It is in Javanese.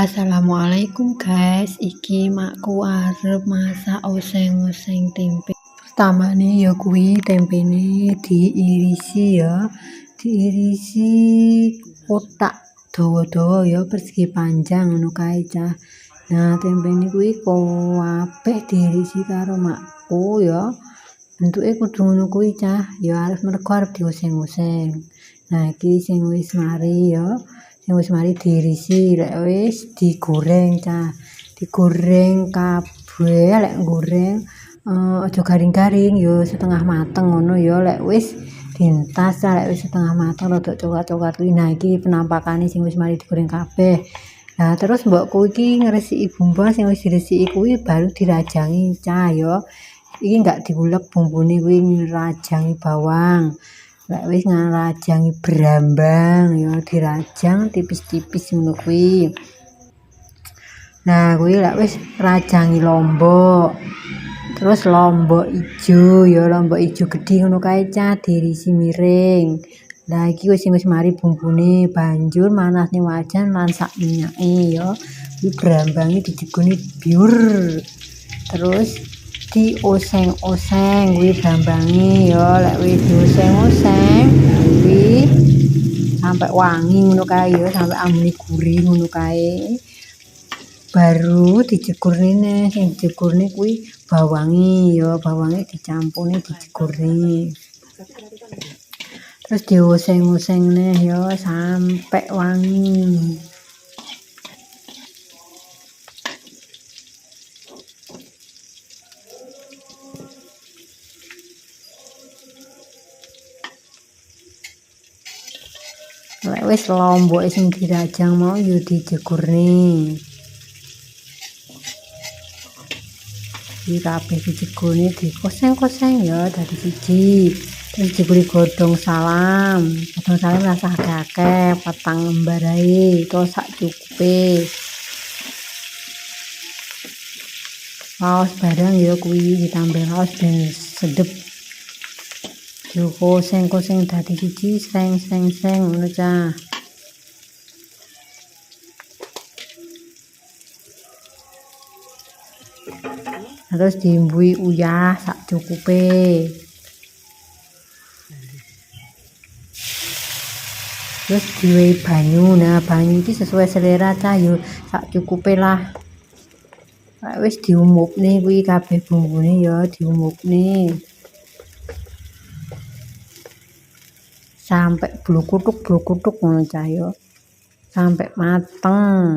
Assalamualaikum guys, iki makku arep masak oseng-oseng tempe. Pertamane ya kuwi tempene diirisi kotak dawa-dawa ya persegi panjang ngono kae cah. Nah, tempene kuwi kabeh diirisi karo makku ya. Bentuke kudu ngono kuwi cah, ya mergo arep dioseng-oseng. Nah, iki sing wis mari ya. Sing wis mari diirisi, lek wis digoreng cah. Digoreng kabeh, lek goreng aja garing-garing ya setengah mateng ngono ya. Lek wis dientas cah, lek wis setengah mateng rada coklat-coklat kuwi. Nah, iki penampakane sing wis mari digoreng kabeh. Nah, terus mbokku iki ngresiki bumbu sing wis diresiki kuwi baru dirajangi cah ya. Iki enggak diulek bumbune kuwi ngrajangi bawang. Lek wis ngrajangi brambang ya dirajang tipis-tipis ngono kuwi. Nah, kuwi lek wis rajangi lombok. Terus lombok ijo ya, lombok ijo gedhi ngono kae cah diirisi miring. Lah iki wis mari bumbune, banjur manasne wajan lan sak minyake ya. Iki brambange dijegoni biur. Terus dioseng-oseng kuwi brambange ya, lek wis dioseng-oseng kuwi sampai wangi ngono kae ya, sampai ambune gurih ngono kae. Baru dijegurne, sing dijegurne kuwi bawange ya, bawange dicampurne dijegurne. Terus dioseng-oseng neh ya sampai wangi. Lek wis lomboke sing dirajang mau ya dijegurne. Iki kabeh dijegurne dikoseng-koseng ya dadi siji. Terus digori godhong salam. Godhong salam rasa akeh, petang lembar ae utawa sak cukupe. Laos barang ya kuwi ditambah laos ben sedep. Dikoseng-koseng dadi siji, sreng-sreng ngono cah. Terus diimbui uyah sak cukupe. Terus diwehi banyu. Nah, banyu iki sesuai selera cah yo sak cukupe lah. Lek wis diumupne kuwi kabeh bumbune ya diumupne. Sampai blukutuk ngono cah ya. Sampai mateng.